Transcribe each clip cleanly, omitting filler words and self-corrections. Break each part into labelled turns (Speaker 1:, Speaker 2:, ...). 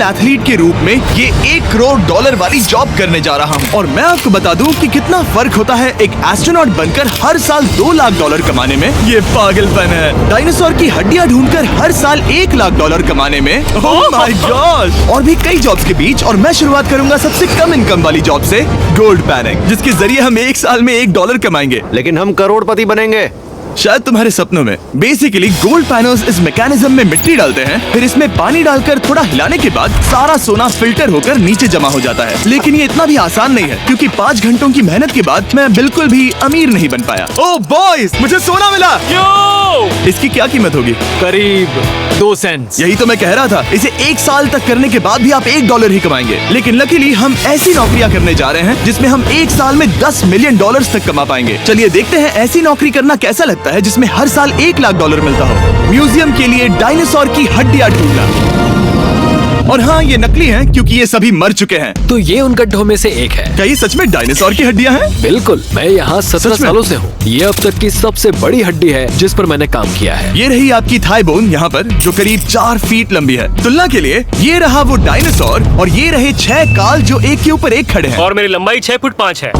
Speaker 1: Athlete के रूप में ये $1 करोड़ वाली जॉब करने जा रहा हूँ। और मैं आपको बता दूं कि कितना फर्क होता है एक एस्ट्रोनॉट बनकर हर साल $2 लाख कमाने में। ये पागलपन है। डायनासोर की हड्डियाँ ढूंढकर हर साल $1 लाख कमाने में। Oh my God. और भी कई जॉब्स के बीच, और मैं शुरुआत करूंगा सबसे कम इनकम वाली जॉब से, गोल्ड पैनिंग, जिसके जरिए हम एक साल में $1 कमाएंगे।
Speaker 2: लेकिन हम करोड़पति बनेंगे
Speaker 1: शायद तुम्हारे सपनों में। बेसिकली गोल्ड पैनल्स इस मैकेनिज्म में मिट्टी डालते हैं, फिर इसमें पानी डालकर थोड़ा हिलाने के बाद सारा सोना फिल्टर होकर नीचे जमा हो जाता है। लेकिन ये इतना भी आसान नहीं है, क्योंकि 5 घंटों की मेहनत के बाद मैं बिल्कुल भी अमीर नहीं बन पाया। ओह बॉयज, मुझे सोना मिला। इसकी क्या कीमत होगी?
Speaker 3: करीब 2 सेंट्स।
Speaker 1: यही तो मैं कह रहा था। इसे 1 साल तक करने के बाद भी आप $1 ही कमाएंगे। लेकिन लकीली हम ऐसी नौकरियां करने जा रहे हैं जिसमें हम 1 साल में $10 मिलियन तक कमा पाएंगे। चलिए देखते हैं ऐसी नौकरी करना कैसा लगता है जिसमें हर साल $1 लाख मिलता हो। म्यूजियम के लिए डायनासोर की हड्डियां ढूंढना। और हाँ, ये नकली हैं क्योंकि ये सभी मर चुके हैं।
Speaker 3: तो ये उन गड्ढों में से एक है।
Speaker 1: क्या ये सच में डायनासोर की हड्डियां हैं?
Speaker 3: बिल्कुल। मैं यहाँ 17 सालों से हूँ। ये अब तक की सबसे बड़ी हड्डी है जिस पर मैंने काम किया है।
Speaker 1: ये रही आपकी थाई बोन यहाँ पर, जो करीब 4 फीट लंबी है। तुलना के लिए ये रहा वो डायनासोर, और ये रहे 6 काल जो एक के ऊपर एक खड़े हैं।
Speaker 4: और मेरी लंबाई 6 फुट 5 है।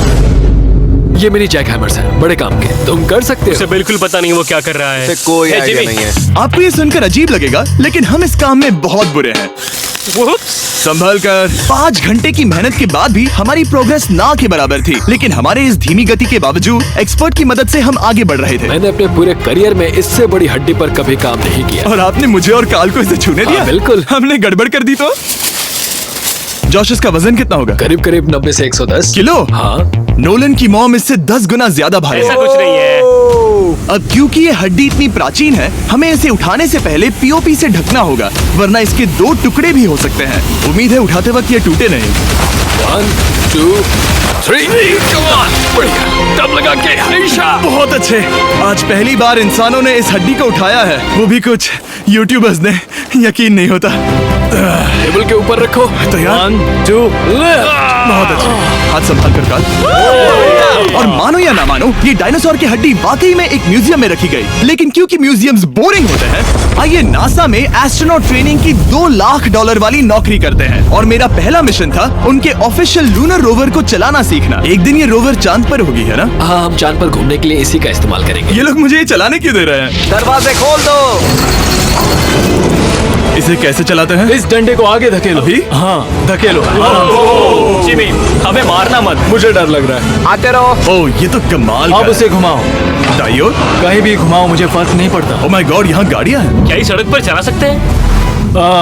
Speaker 3: ये मेरी जैक हैमर्स है, बड़े काम के। तुम कर सकते हो।
Speaker 4: उसे बिल्कुल पता नहीं वो क्या कर रहा है।
Speaker 2: कोई आइडिया नहीं है।
Speaker 1: आपको ये सुनकर अजीब लगेगा, लेकिन हम इस काम में बहुत बुरे हैं। संभल कर। 5 घंटे की मेहनत के बाद भी हमारी प्रोग्रेस ना के बराबर थी। लेकिन हमारे इस धीमी गति के बावजूद एक्सपर्ट की मदद से हम आगे बढ़ रहे थे।
Speaker 3: मैंने अपने पूरे करियर में इससे बड़ी हड्डी पर कभी काम नहीं किया।
Speaker 1: और आपने मुझे और काल को इसे छूने दिया?
Speaker 3: बिल्कुल।
Speaker 1: हमने गड़बड़ कर दी तो? जोश, इसका वजन कितना होगा?
Speaker 3: करीब करीब 90 से 110
Speaker 1: किलो।
Speaker 3: हाँ।
Speaker 1: नोलन की मॉम इससे 10 गुना ज्यादा भारी
Speaker 4: ऐसा
Speaker 1: है।
Speaker 4: कुछ नहीं है।
Speaker 1: अब क्योंकि ये हड्डी इतनी प्राचीन है, हमें इसे उठाने से पहले पीओपी से ढकना होगा, वरना इसके 2 टुकड़े भी हो सकते हैं। उम्मीद है उठाते वक्त ये टूटे नहीं।
Speaker 3: 1 2 3 बढ़िया। दम लगा के हमेशा।
Speaker 1: बहुत अच्छे। आज पहली बार इंसानों ने इस हड्डी को उठाया है, वो भी कुछ यूट्यूबर्स ने। यकीन नहीं होता।
Speaker 3: टेबल के ऊपर रखो।
Speaker 1: तो यार
Speaker 3: 1 2
Speaker 1: बहुत अच्छे। हाथ संभाल कर काल। और मानो या ना मानो, ये डायनासोर की हड्डी वाकई में एक म्यूजियम में रखी गई। लेकिन क्योंकि म्यूजियम्स बोरिंग होते हैं, आइए नासा में एस्ट्रोनॉट ट्रेनिंग की $2 लाख वाली नौकरी करते हैं। और मेरा पहला मिशन था उनके ऑफिशियल लूनर रोवर को चलाना सीखना। एक दिन ये रोवर चांद पर होगी, है ना?
Speaker 3: हाँ, हम चांद पर घूमने के लिए इसी का इस्तेमाल करेंगे।
Speaker 1: ये लोग मुझे ये चलाने क्यों दे रहे हैं?
Speaker 2: दरवाजे खोल दो।
Speaker 1: इसे कैसे चलाते हैं?
Speaker 3: इस डंडे को आगे धकेलो।
Speaker 1: अभी?
Speaker 3: हाँ, धकेलो।
Speaker 4: जिमी, हमें मारना मत।
Speaker 3: मुझे डर लग रहा है।
Speaker 2: आते रहो।
Speaker 1: ओह, ये तो कमाल का
Speaker 3: अब
Speaker 1: है।
Speaker 3: उसे घुमाओ।
Speaker 1: दाईं ओर?
Speaker 3: कहीं भी घुमाओ, मुझे फर्क नहीं पड़ता।
Speaker 1: ओह माय गॉड, यहाँ गाड़ियाँ हैं।
Speaker 4: क्या इस सड़क पर चला सकते हैं?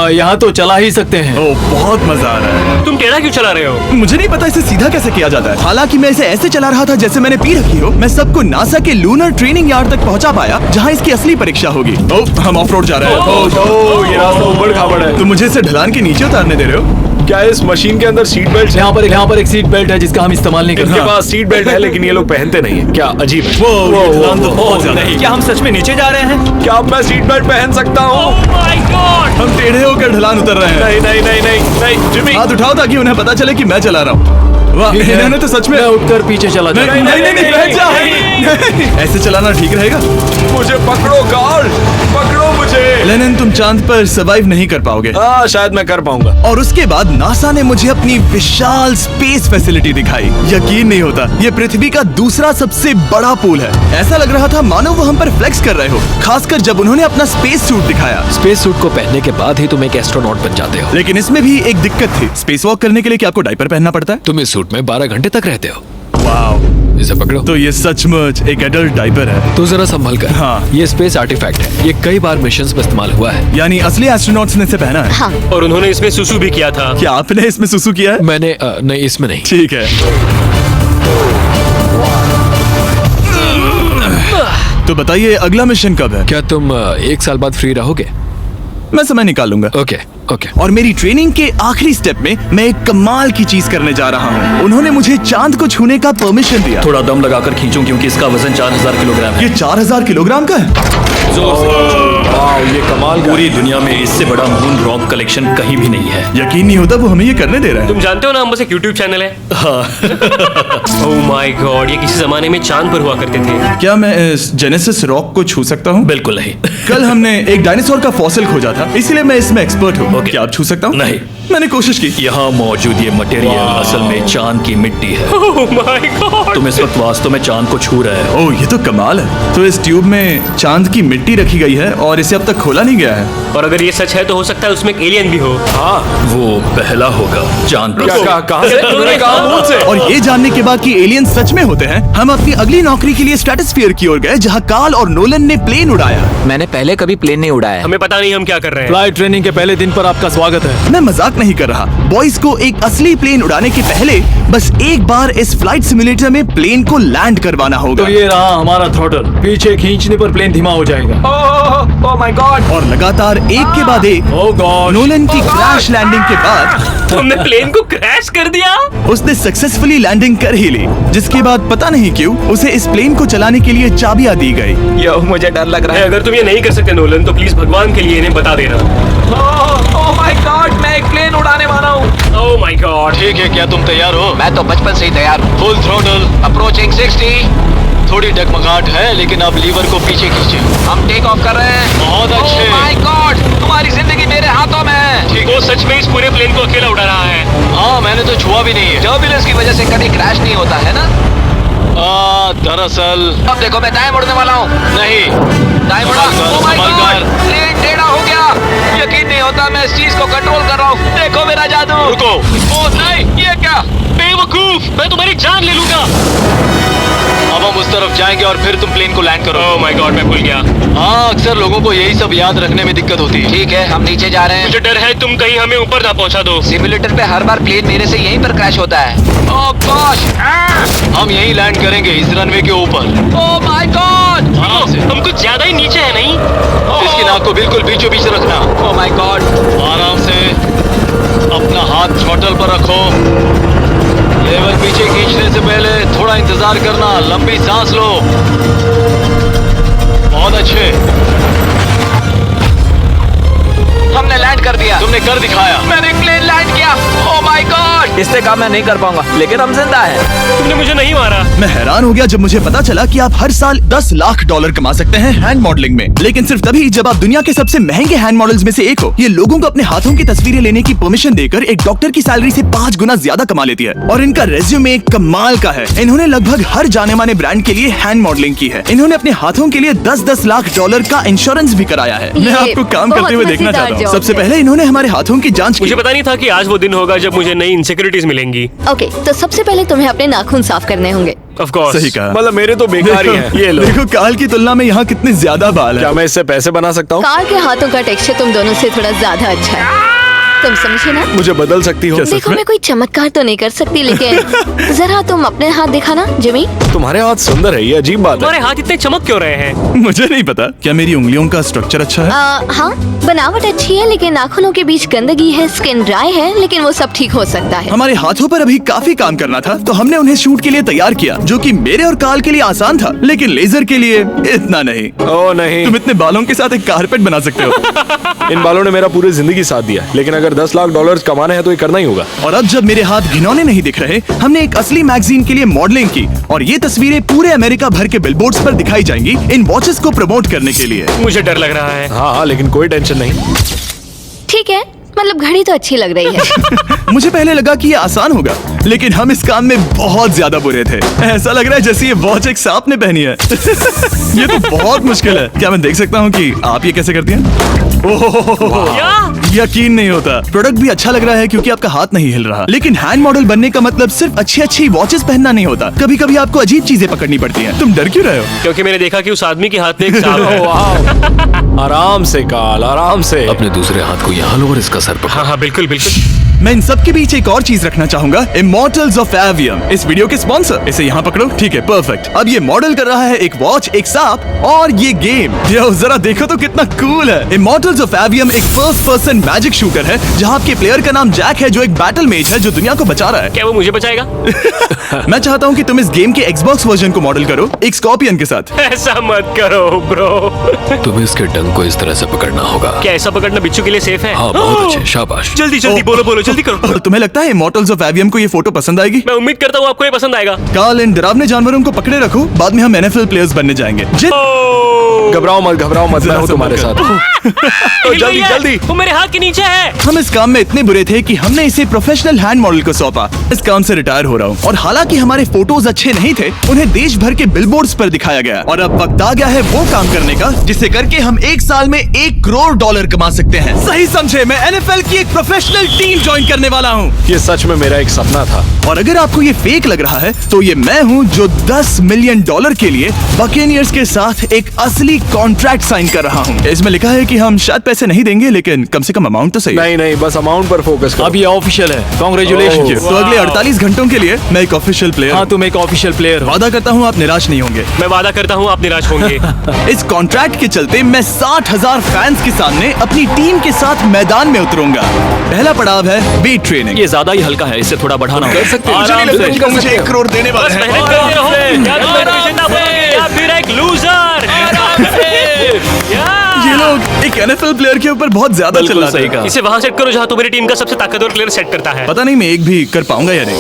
Speaker 3: यहाँ तो चला ही सकते हैं।
Speaker 1: ओह, बहुत मजा आ रहा है।
Speaker 4: तुम टेढ़ा क्यों चला रहे हो?
Speaker 1: मुझे नहीं पता इसे सीधा कैसे किया जाता है। हालांकि मैं इसे ऐसे चला रहा था जैसे मैंने पी रखी हो। मैं सबको नासा के लूनर ट्रेनिंग यार्ड तक पहुंचा पाया, जहां इसकी असली परीक्षा होगी। ओह, हम ऑफ रोड जा रहे हैं।
Speaker 3: ओह, ये रास्ता ऊबड़ खाबड़ है।
Speaker 1: तुम मुझे इसे ढलान के नीचे उतारने दे रहे हो?
Speaker 3: क्या इस मशीन के अंदर सीट बेल्ट? यहाँ पर एक सीट बेल्ट है जिसका हम इस्तेमाल नहीं करते।
Speaker 1: इनके पास
Speaker 3: सीट बेल्ट है लेकिन ये लोग पहनते नहीं है। क्या अजीब है।
Speaker 1: ये ढलान तो बहुत ज्यादा है।
Speaker 3: क्या हम सच में नीचे जा रहे हैं? क्या अब मैं सीट बेल्ट पहन सकता हूँ?
Speaker 4: My God!
Speaker 1: हम टेढ़े होकर ढलान उतर रहे हैं।
Speaker 3: नहीं जिमी।
Speaker 1: हाथ उठाओ ताकि उन्हें पता चले कि मैं चला रहा हूँ। वाह, इन्होंने तो सच में।
Speaker 3: मैं उठकर पीछे चला
Speaker 1: नहीं,
Speaker 3: जाऊंगा।
Speaker 1: नहीं, बैठ जा। नहीं। ऐसे चलाना ठीक रहेगा?
Speaker 3: मुझे पकड़ो कार्ल, पकड़ो मुझे।
Speaker 1: लेनिन, तुम चांद पर सर्वाइव नहीं कर पाओगे।
Speaker 3: हाँ, शायद मैं कर पाऊंगा।
Speaker 1: और उसके बाद नासा ने मुझे अपनी विशाल स्पेस फैसिलिटी दिखाई। यकीन नहीं होता, ये पृथ्वी का दूसरा सबसे बड़ा पूल है। ऐसा लग रहा था मानो वो हम पर फ्लेक्स कर रहे हो, खासकर जब उन्होंने अपना स्पेस सूट दिखाया।
Speaker 3: स्पेस सूट को पहनने के बाद ही तुम एक एस्ट्रोनॉट बन जाते हो।
Speaker 1: लेकिन इसमें भी एक दिक्कत थी। स्पेस वॉक करने के लिए क्या आपको डायपर पहनना पड़ता है?
Speaker 3: तुम इस सूट में 12 घंटे तक रहते हो।
Speaker 1: वाओ,
Speaker 3: इसे पकड़ो।
Speaker 1: तो ये सचमुच एक एडल्ट डायपर है।
Speaker 3: तो जरा संभल कर।
Speaker 1: हाँ।
Speaker 3: ये स्पेस आर्टिफैक्ट है। ये कई बार मिशंस में इस्तेमाल हुआ है।
Speaker 1: यानी असली एस्ट्रोनॉट्स ने इसे पहना है?
Speaker 5: हाँ।
Speaker 4: और उन्होंने इसमें सुसु भी किया था।
Speaker 1: क्या आपने इसमें सुसु किया है?
Speaker 3: मैंने नहीं, इसमें नहीं।
Speaker 1: ठीक है। तो बताइए अगला मिशन कब है?
Speaker 3: क्या तुम 1 साल बाद फ्री रहोगे?
Speaker 1: मैं समय निकाल लूंगा।
Speaker 3: ओके।
Speaker 1: और मेरी ट्रेनिंग के आखिरी स्टेप में मैं एक कमाल की चीज करने जा रहा हूँ। उन्होंने मुझे चांद को छूने का परमिशन दिया।
Speaker 6: थोड़ा दम लगाकर खींचूं क्योंकि इसका वजन 4000 किलोग्राम है।
Speaker 1: ये 4000 किलोग्राम का है?
Speaker 6: जोर से खींचो।
Speaker 3: वाह, ये कमाल का
Speaker 6: पूरी दुनिया में इससे बड़ा मून रॉक कलेक्शन कहीं भी नहीं है।
Speaker 1: यकीन नहीं होता वो हमें ये करने दे रहा है।
Speaker 4: तुम जानते हो ना, हम बस एक YouTube चैनल है। ओह माय गॉड, ये किसी जमाने में चांद पर हुआ करते थे।
Speaker 1: क्या मैं इस जेनेसिस रॉक को छू सकता हूँ?
Speaker 6: बिल्कुल नहीं।
Speaker 1: कल हमने एक डायनासोर का फॉसिल खोजा था, इसलिए मैं इसमें एक्सपर्ट हूँ। क्या आप छू सकता हूँ?
Speaker 6: नहीं।
Speaker 1: मैंने कोशिश की।
Speaker 6: यहाँ मौजूद ये मटेरियल असल में चांद की मिट्टी है।
Speaker 4: Oh my God.
Speaker 6: तुम इस वक्त वास्तव में चांद को छू रहे हो।
Speaker 1: ओह, ये तो कमाल है। तो इस ट्यूब में चांद की मिट्टी रखी गई है और इसे अब तक खोला नहीं गया है।
Speaker 4: और अगर ये सच है तो हो सकता है उसमें एक एलियन भी हो।
Speaker 6: हाँ, वो पहला होगा चांद पर।
Speaker 3: कहाँ से?
Speaker 1: और ये जानने के बाद कि एलियन सच में होते हैं, हम अपनी अगली नौकरी के लिए स्ट्रेटोस्फीयर की ओर गए, जहाँ कार्ल और नोलन ने प्लेन उड़ाया।
Speaker 5: मैंने पहले कभी प्लेन नहीं उड़ाया है।
Speaker 4: हमें पता नहीं हम क्या कर रहे हैं।
Speaker 3: फ्लाइट ट्रेनिंग के पहले दिन पर आपका स्वागत है।
Speaker 1: मैं मजाक नहीं कर रहा। बॉयज को एक असली प्लेन उड़ाने के पहले बस एक बार इस फ्लाइट सिमुलेटर में प्लेन को लैंड करवाना होगा।
Speaker 3: तो ये रहा हमारा थ्रॉटल। पीछे खींचने पर प्लेन धीमा हो जाएगा।
Speaker 5: Oh my God.
Speaker 1: और लगातार एक के बाद एक
Speaker 3: ओह गॉड।
Speaker 1: नोलन की क्रैश लैंडिंग के बाद
Speaker 4: तुमने प्लेन को क्रैश कर दिया।
Speaker 1: उसने सक्सेसफुली लैंडिंग कर ही ली, जिसके बाद पता नहीं क्यों उसे इस प्लेन को चलाने के लिए चाबियां दी गई।
Speaker 5: यो मुझे डर लग रहा है।
Speaker 4: अगर तुम ये नहीं कर सकते नोलन तो प्लीज भगवान के लिए इन्हें बता देना।
Speaker 5: ओह माय गॉड, मैं एक प्लेन उड़ाने वाला हूँ।
Speaker 4: Oh my God.
Speaker 7: ठीक है, क्या तुम तैयार हो?
Speaker 5: मैं तो बचपन से ही तैयार हूँ।
Speaker 7: Full throttle.
Speaker 5: अप्रोचिंग 60।
Speaker 7: थोड़ी डगमगाहट है, लेकिन अब लीवर को पीछे खींचे।
Speaker 5: हम टेक ऑफ कर रहे हैं।
Speaker 7: बहुत अच्छे।
Speaker 5: ओह माय गॉड, तुम्हारी जिंदगी मेरे हाथों में है।
Speaker 7: ठीक
Speaker 4: वो
Speaker 7: है।
Speaker 4: सच में इस पूरे प्लेन को अकेला उड़ा रहा है।
Speaker 7: हाँ, मैंने तो छुआ भी नहीं है।
Speaker 5: टर्बुलेंस की वजह से कभी क्रैश नहीं होता है ना।
Speaker 7: दरअसल
Speaker 5: अब देखो मैं दाएं मुड़ने वाला हूँ।
Speaker 7: नहीं।
Speaker 5: दाएं मुड़ा।
Speaker 7: संभल कर,
Speaker 5: ओह माय
Speaker 7: संभल
Speaker 5: गॉड,
Speaker 7: कर।
Speaker 5: प्लेन टेढ़ा हो गया। यकीन नहीं होता मैं इस चीज को कंट्रोल कर रहा हूँ। देखो मेरा जादू।
Speaker 7: रुको।
Speaker 5: ओह नहीं, ये क्या?
Speaker 4: बेवकूफ, मैं तुम्हारी जान ले लूंगा।
Speaker 7: अब हम उस तरफ जाएंगे और फिर तुम प्लेन को लैंड करो।
Speaker 4: ओह माय गॉड, मैं भूल गया।
Speaker 7: हाँ, अक्सर लोगों को यही सब याद रखने में दिक्कत होती है।
Speaker 5: ठीक है, हम नीचे जा रहे हैं।
Speaker 4: मुझे डर है तुम कहीं हमें ऊपर ना पहुंचा दो।
Speaker 5: सिमुलेटर पे हर बार प्लेन मेरे से यहीं पर क्रैश होता है। ओह गॉश।
Speaker 7: हम यहीं लैंड करेंगे, इस रनवे के ऊपर।
Speaker 5: Oh my God.
Speaker 7: आराम से।
Speaker 4: हम कुछ ज्यादा ही नीचे है नहीं?
Speaker 7: इसकी नाक को बिल्कुल बीचों बीच रखना।
Speaker 5: Oh my God.
Speaker 7: आराम से अपना हाथ थ्रॉटल पर रखो। लेवल पीछे खींचने से पहले थोड़ा इंतजार करना। लंबी सांस लो। बहुत अच्छे।
Speaker 5: हमने लैंड कर दिया।
Speaker 7: तुमने कर दिखाया।
Speaker 5: मैंने प्लेन लैंड किया। Oh my God. इससे काम मैं नहीं कर पाऊंगा, लेकिन हम जिंदा हैं।
Speaker 4: तुमने मुझे नहीं मारा।
Speaker 1: मैं हैरान हो गया जब मुझे पता चला कि आप हर साल 10 लाख डॉलर कमा सकते हैं हैंड मॉडलिंग में, लेकिन सिर्फ तभी जब आप दुनिया के सबसे महंगे हैंड मॉडल्स में से एक हो। ये लोगों को अपने हाथों की तस्वीरें लेने की परमिशन देकर एक डॉक्टर की सैलरी से 5 गुना ज्यादा कमा लेती है। और इनका रेज्यूमे कमाल का है। इन्होंने लगभग हर जाने माने ब्रांड के लिए हैंड मॉडलिंग की है। इन्होंने अपने हाथों के लिए 10-10 लाख डॉलर का इंश्योरेंस भी कराया है। मैं आपको काम करते हुए देखना चाहता हूँ। सबसे पहले इन्होंने हमारे हाथों की जांच की।
Speaker 4: मुझे पता नहीं था कि आज वो दिन होगा जब मुझे नई इनसिक्योरिटीज मिलेंगी।
Speaker 8: ओके, तो सबसे पहले तुम्हें अपने नाखून साफ करने होंगे।
Speaker 4: Of course.
Speaker 1: सही कहा।
Speaker 3: मतलब मेरे तो बेकार ही हैं। ये लो।
Speaker 1: देखो काल की तुलना में यहाँ कितने ज्यादा बाल
Speaker 3: क्या
Speaker 1: है।
Speaker 3: मैं इससे पैसे बना सकता हूँ?
Speaker 8: कार के हाथों का टेक्सचर तुम दोनों से थोड़ा ज्यादा अच्छा है। तुम समझे ना?
Speaker 3: मुझे बदल सकती हो?
Speaker 8: देखो मैं कोई चमत्कार तो नहीं कर सकती, लेकिन जरा तुम अपने हाथ दिखाना जिमी।
Speaker 3: तुम्हारे हाथ सुंदर है, ये अजीब बात है।
Speaker 4: तुम्हारे हाथ इतने चमक क्यों रहे हैं?
Speaker 1: मुझे नहीं पता। क्या मेरी उंगलियों का स्ट्रक्चर अच्छा है?
Speaker 8: हाँ, बनावट अच्छी है, लेकिन नाखूनों के बीच गंदगी है, स्किन ड्राई है, लेकिन वो सब ठीक हो सकता है।
Speaker 1: हमारे हाथों पर अभी काफी काम करना था, तो हमने उन्हें शूट के लिए तैयार किया, जो कि मेरे और काल के लिए आसान था, लेकिन लेजर के लिए इतना नहीं।
Speaker 3: ओह नहीं।
Speaker 1: तुम इतने बालों के साथ एक कारपेट बना सकते हो।
Speaker 3: इन बालों ने मेरा पूरी जिंदगी साथ दिया, लेकिन अगर 10 लाख डॉलर कमाने हैं तो ये करना ही होगा।
Speaker 1: और अब जब मेरे हाथ घिनौने नहीं दिख रहे, हमने एक असली मैगजीन के लिए मॉडलिंग की, और ये तस्वीरें पूरे अमेरिका भर के बिलबोर्ड्स पर दिखाई जाएंगी इन वॉचेस को प्रमोट करने के लिए।
Speaker 4: मुझे डर लग रहा है।
Speaker 3: हाँ, लेकिन कोई टेंशन नहीं।
Speaker 8: ठीक है, मतलब घड़ी तो अच्छी लग रही है।
Speaker 1: मुझे पहले लगा कि ये आसान होगा, लेकिन हम इस काम में बहुत ज्यादा बुरे थे। ऐसा लग रहा है जैसे ये वॉच एक सांप ने पहनी है। ये तो बहुत मुश्किल है। क्या मैं देख सकता हूँ कि आप ये कैसे करती हैं? ओह, यकीन नहीं होता। प्रोडक्ट भी अच्छा लग रहा है क्योंकि आपका हाथ नहीं हिल रहा, लेकिन हैंड मॉडल बनने का मतलब सिर्फ अच्छी वॉचेस पहनना नहीं होता। कभी कभी आपको अजीब चीजें पकड़नी पड़ती हैं। तुम डर क्यों रहे हो?
Speaker 4: क्योंकि मैंने देखा कि उस आदमी के हाथ में एक सांप है।
Speaker 3: आराम से काल, आराम से। अपने दूसरे हाथ को यहाँ लो और इसका सर पकड़ो।
Speaker 4: हाँ हाँ, बिल्कुल बिल्कुल।
Speaker 1: मैं इन सब के बीच एक और चीज रखना चाहूंगा, इमॉर्टल्स ऑफ एवियम, इस वीडियो के स्पॉन्सर। इसे यहाँ पकड़ो। ठीक है, परफेक्ट। अब ये मॉडल कर रहा है एक वॉच, एक सांप और ये गेम। यो, जरा देखो तो कितना कूल है। इमॉर्टल्स ऑफ एवियम एक फर्स्ट पर्सन मैजिक शूटर है, जहाँ आपके प्लेयर का नाम जैक है, जो एक बैटल मेज है जो दुनिया को बचा रहा है।
Speaker 4: क्या वो मुझे बचाएगा?
Speaker 1: मैं चाहता हूँ कि तुम इस गेम के Xbox वर्जन को मॉडल करो, एक स्कॉर्पियन के साथ।
Speaker 4: ऐसा मत करो ब्रो।
Speaker 3: तुम्हें इसके डंक को इस तरह से पकड़ना होगा।
Speaker 4: क्या ऐसा पकड़ना बिच्छू के लिए सेफ है?
Speaker 3: हाँ, बहुत अच्छे, शाबाश।
Speaker 4: जल्दी जल्दी बोलो बोलो जल्दी करो।
Speaker 1: तुम्हें लगता है इमॉर्टल्स ऑफ एवियम को ये फोटो पसंद आएगी?
Speaker 4: मैं उम्मीद करता हूँ आपको ये पसंद आएगा।
Speaker 1: काल, इन डरावने जानवरों को पकड़े रखो, बाद में हम NFL प्लेयर्स बनने जाएंगे।
Speaker 2: घबराओ मत, मैं हूँ तुम्हारे साथ।
Speaker 4: तो
Speaker 2: जल्दी जल्दी।
Speaker 4: वो मेरे हाथ के नीचे है।
Speaker 1: हम इस काम में इतने बुरे थे कि हमने इसे प्रोफेशनल हैंड मॉडल को सौंपा। इस काम से रिटायर हो रहा हूँ। और हालांकि हमारे फोटोज अच्छे नहीं थे, उन्हें देश भर के बिलबोर्ड्स पर दिखाया गया। और अब वक्त आ गया है वो काम करने का जिसे करके हम एक साल में $1 करोड़ कमा सकते हैं। सही समझे, मैं NFL की एक प्रोफेशनल टीम ज्वाइन करने वाला हूँ।
Speaker 2: ये सच में मेरा एक सपना था।
Speaker 1: और अगर आपको ये फेक लग रहा है तो ये मैं हूँ जो $10 मिलियन के लिए बकेनियर्स के साथ एक असली कॉन्ट्रैक्ट साइन कर रहा हूँ। इसमें लिखा है कि हम शायद पैसे नहीं देंगे, लेकिन कम से कम अमाउंट तो सही।
Speaker 2: नहीं, बस अमाउंट पर फोकस करो।
Speaker 6: अब ये ऑफिशियल है। कांग्रेचुलेशन।
Speaker 1: तो अगले 48 घंटों के लिए मैं एक ऑफिशियल प्लेयर
Speaker 6: हाँ,
Speaker 1: हूँ।
Speaker 6: तुम एक ऑफिशियल प्लेयर हो।
Speaker 1: वादा करता हूँ आप निराश नहीं होंगे।
Speaker 4: मैं वादा करता हूँ आप निराश होंगे।
Speaker 1: इस कॉन्ट्रैक्ट के चलते मैं 60,000 फैंस के सामने अपनी टीम के साथ मैदान में उतरूंगा। पहला पड़ाव है वेट ट्रेनिंग।
Speaker 6: ये ज्यादा ही हल्का है, इसे थोड़ा बढ़ाना
Speaker 2: कर सकते हैं।
Speaker 1: मुझे नहीं लगता कि मुझे $1 करोड़ देने वाले
Speaker 4: बस
Speaker 1: हैं।
Speaker 4: मेहनत करते रहो। क्या तुम मोटिवेशन ना बोलोगे? आप फिर एक लूजर।
Speaker 1: ये लोग एक NFL प्लेयर के ऊपर बहुत ज्यादा
Speaker 6: बिल्कुल
Speaker 1: चिल्लाते
Speaker 6: सही
Speaker 1: हैं।
Speaker 6: कहा।
Speaker 4: इसे वहां सेट करो जहां तुम्हारी टीम का सबसे ताकतवर प्लेयर सेट करता है।
Speaker 1: पता नहीं मैं एक भी कर पाऊंगा या नहीं।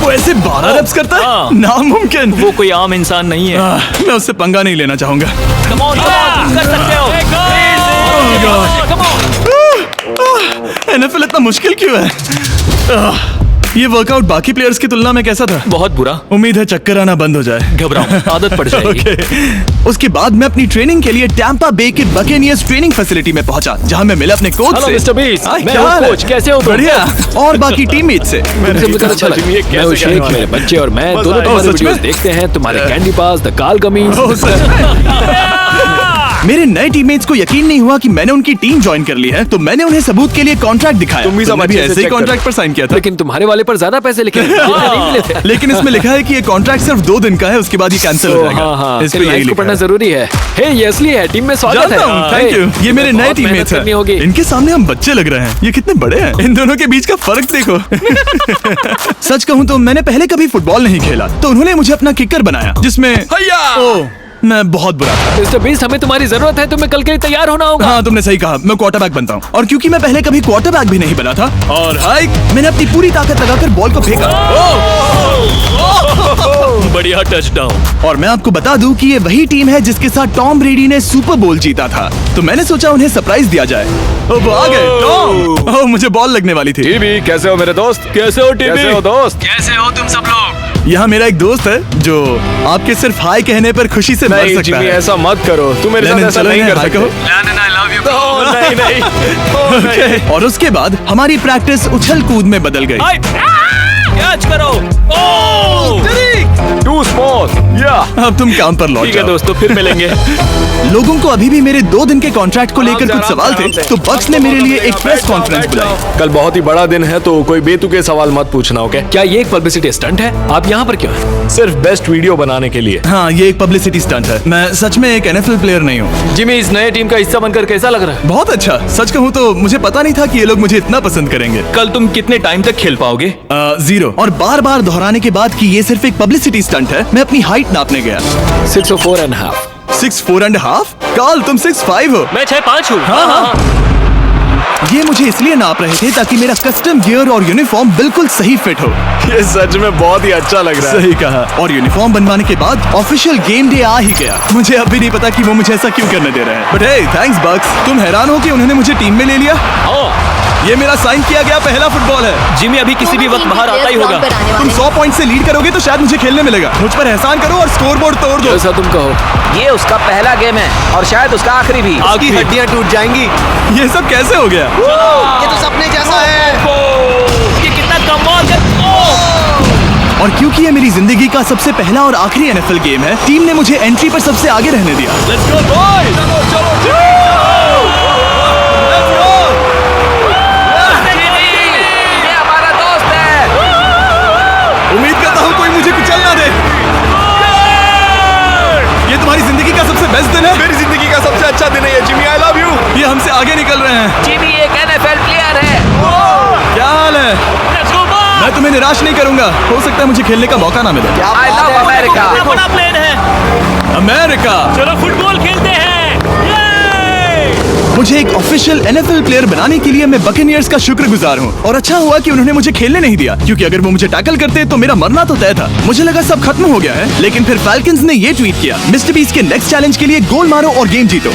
Speaker 1: वो ऐसे 12 reps करता है?
Speaker 6: हाँ।
Speaker 1: नामुमकिन।
Speaker 6: वो कोई आम इंसान नहीं है।
Speaker 1: मैं उससे पंगा नहीं लेना चाहूंगा।
Speaker 6: कर सकते हो।
Speaker 1: NFL इतना मुश्किल क्यों है? ये वर्कआउट बाकी प्लेयर्स की तुलना में कैसा था?
Speaker 6: बहुत बुरा।
Speaker 1: उम्मीद है चक्कर आना बंद हो जाए।
Speaker 6: घबराओ, आदत पड़ जाएगी।
Speaker 1: ओके। उसके बाद मैं अपनी ट्रेनिंग के लिए टैंपा बे के बकेनियर्स ट्रेनिंग फैसिलिटी में पहुंचा, जहां मैं मिला अपने कोच
Speaker 2: हेलो
Speaker 1: से।
Speaker 2: मिस्टर बीस,
Speaker 1: हाय,
Speaker 2: मैं
Speaker 1: क्या
Speaker 2: हूँ
Speaker 1: हाल है?
Speaker 2: कोच, कैसे हो तुम?
Speaker 1: बढ़िया। और बाकी टीममेट से।
Speaker 3: तुमसे मिलकर अच्छा लगा। मैं हूँ शेख, मेरे बच्चे और मैं दोनों तुम्हारे
Speaker 1: सच में?
Speaker 3: वीडियोस देखते हैं। तुम्हारे कैंडी पास, द काल गमीज।
Speaker 1: ओह, सच में? मेरे नए टीममेट्स को यकीन नहीं हुआ कि मैंने उनकी टीम ज्वाइन कर ली है, तो मैंने उन्हें सबूत के लिए कॉन्ट्रैक्ट दिखाया।
Speaker 2: तुम भी सब
Speaker 1: तुमने
Speaker 2: अच्छे से
Speaker 1: ऐसे ही
Speaker 2: check
Speaker 1: कॉन्ट्रैक्ट पर साइन किया था।
Speaker 3: लेकिन तुम्हारे वाले पर ज्यादा पैसे लिखे हैं। जितने नहीं मिले थे।
Speaker 1: लेकिन इसमें लिखा है कि ये कॉन्ट्रैक्ट सिर्फ 2 दिन का है, उसके बाद ये कैंसिल हो जाएगा।
Speaker 3: हाँ,
Speaker 1: इस पे
Speaker 3: इन
Speaker 1: यही
Speaker 3: लाइन्स को
Speaker 1: लिखा
Speaker 3: पढ़ना
Speaker 1: है।
Speaker 3: जरूरी है। हे, ये असली है, टीम में स्वागत है।
Speaker 1: जानता हूँ, थैंक यू। ये मेरे नए
Speaker 3: बहुत मेहनत
Speaker 1: टीममेट्स
Speaker 3: करनी होगी।
Speaker 1: हैं। इनके सामने हम बच्चे लग रहे हैं। ये कितने बड़े हैं। इन दोनों के बीच का फर्क देखो। सच कहूँ तो मैंने पहले कभी फुटबॉल नहीं खेला, तो उन्होंने मुझे अपना किकर बनाया, जिसमें ओह, मैं बहुत बुरा था।
Speaker 3: मिस्टर बीस्ट, हमें तुम्हारी जरूरत है। तुम्हें कल के लिए तैयार होना होगा।
Speaker 1: हाँ, तुमने सही कहा। मैं क्वार्टरबैक बनता हूँ। और क्योंकि मैं पहले कभी क्वार्टरबैक भी नहीं बना था, और हाइक, मैंने अपनी पूरी ताकत लगाकर बॉल को फेंका।
Speaker 6: बढ़िया टचडाउन।
Speaker 1: और मैं आपको बता दूं कि ये वही टीम है जिसके साथ टॉम ब्रेडी ने सुपर बोल जीता था, तो मैंने सोचा उन्हें सरप्राइज दिया जाए। वो आ गए टॉम। ओह, मुझे बॉल लगने वाली थी।
Speaker 2: टीबी, कैसे हो मेरे दोस्त?
Speaker 6: कैसे हो टीबी?
Speaker 2: कैसे हो दोस्त?
Speaker 6: कैसे हो तुम सब लोग?
Speaker 1: यहाँ मेरा एक दोस्त है जो आपके सिर्फ हाय कहने पर खुशी से मर
Speaker 2: नहीं
Speaker 1: सकता
Speaker 2: जिमी,
Speaker 1: है।
Speaker 2: ऐसा मत करो। तू मेरे साथ
Speaker 1: लेनिन,
Speaker 2: ऐसा
Speaker 1: चलो
Speaker 2: नहीं
Speaker 1: इन्हें
Speaker 2: कर
Speaker 1: हाय
Speaker 2: सकते।
Speaker 1: कहो।
Speaker 2: ओह, नहीं।
Speaker 1: Okay, और उसके बाद हमारी प्रैक्टिस उछल कूद में बदल गई।
Speaker 6: कैच करो। ओह!
Speaker 2: Too small. या
Speaker 1: अब तुम काम पर लौट
Speaker 6: ठीक है
Speaker 1: जाओ।
Speaker 6: दोस्तों, फिर मिलेंगे।
Speaker 1: लोगों को अभी भी मेरे 2 दिन के कॉन्ट्रैक्ट को लेकर
Speaker 2: आराम
Speaker 1: कुछ
Speaker 2: से,
Speaker 1: सवाल
Speaker 2: आराम
Speaker 1: थे,
Speaker 2: से।
Speaker 1: तो बक्स ने मेरे लिए एक प्रेस कॉन्फ्रेंस बुलाई।
Speaker 2: कल बहुत ही बड़ा दिन है, तो कोई बेतुके सवाल मत पूछना, ओके?
Speaker 3: क्या ये एक पब्लिसिटी स्टंट है? आप यहाँ पर क्यों हैं?
Speaker 2: सिर्फ बेस्ट वीडियो बनाने के लिए।
Speaker 1: हाँ, ये एक पब्लिसिटी स्टंट है। मैं सच में एक NFL प्लेयर नहीं हूँ।
Speaker 6: जिमी, इस नए टीम का हिस्सा बनकर कैसा लग रहा है?
Speaker 1: बहुत अच्छा। सच कहूँ तो मुझे पता नहीं था कि ये लोग मुझे इतना पसंद करेंगे।
Speaker 6: कल तुम कितने टाइम तक खेल पाओगे?
Speaker 1: 0। और बार बार दोहराने के बाद कि ये सिर्फ एक पब्लिसिटी स्टंट है, मैं अपनी हाइट नापने गया।
Speaker 3: 6'4.5".
Speaker 1: 6'4.5"? काल, तुम 6'5" हो।
Speaker 4: मैं 6'5" हूँ।
Speaker 1: हाँ। ये मुझे इसलिए नाप रहे थे ताकि मेरा कस्टम गियर और यूनिफॉर्म बिल्कुल सही फिट हो।
Speaker 2: ये सच में बहुत ही अच्छा लग रहा है।
Speaker 1: सही कहा। और यूनिफॉर्म बनवाने के बाद ऑफिशियल गेम डे आ ही गया। मुझे अब भी नहीं पता कि वो मुझे ऐसा क्यों करने दे रहे हैं, बट हे, थैंक्स बक्स। तुम हैरान हो कि उन्होंने मुझे टीम में ले लिया? ये मेरा साइन किया गया पहला फुटबॉल है।
Speaker 6: जिमी अभी किसी भी वक्त बाहर आता ही होगा।
Speaker 1: तुम 100 पॉइंट से लीड करोगे तो शायद मुझे खेलने मिलेगा। मुझ पर एहसान करो और स्कोर बोर्ड तोड़ दो।
Speaker 3: जैसा तुम कहो।
Speaker 5: ये उसका पहला गेम है और शायद उसका आखिरी भी।
Speaker 1: आपकी हड्डियां टूट जाएंगी। ये सब कैसे हो गया?
Speaker 5: ये तो सपने जैसा है।
Speaker 6: ये कितना कमाल है।
Speaker 1: और क्योंकि ये मेरी जिंदगी का सबसे पहला और आखिरी NFL गेम है, टीम ने मुझे एंट्री पर सबसे आगे रहने दिया।
Speaker 6: Let's go boys.
Speaker 5: ये हमारा दोस्त है।
Speaker 1: उम्मीद करता हूँ कोई मुझे कुचल ना दे। ये तुम्हारी जिंदगी का सबसे बेस्ट दिन है।
Speaker 2: मेरी जिंदगी का सबसे अच्छा दिन है ये, जिमी। I love you.
Speaker 1: ये हमसे आगे निकल रहे हैं।
Speaker 5: जिमी एक NFL प्लेयर है।
Speaker 1: क्या हाल है?
Speaker 4: Let's go, boys!
Speaker 1: मैं तुम्हें निराश नहीं करूंगा। हो सकता है मुझे खेलने का मौका ना मिले।
Speaker 5: I love America.
Speaker 4: बड़ा बड़ा प्लेन है।
Speaker 1: अमेरिका।
Speaker 4: चलो फुटबॉल खेलते हैं। ये!
Speaker 1: मुझे एक ऑफिशियल NFL प्लेयर बनाने के लिए मैं बकेनियर्स का शुक्रगुजार हूँ। और अच्छा हुआ कि उन्होंने मुझे खेलने नहीं दिया, क्योंकि अगर वो मुझे टैकल करते तो मेरा मरना तो तय था। मुझे लगा सब खत्म हो गया है, लेकिन फिर फैल्कन्स ने ये ट्वीट किया, मिस्टर बीस्ट के नेक्स्ट चैलेंज के लिए गोल मारो और गेम जीतो।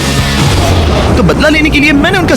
Speaker 1: तो बदला लेने के लिए मैंने उनका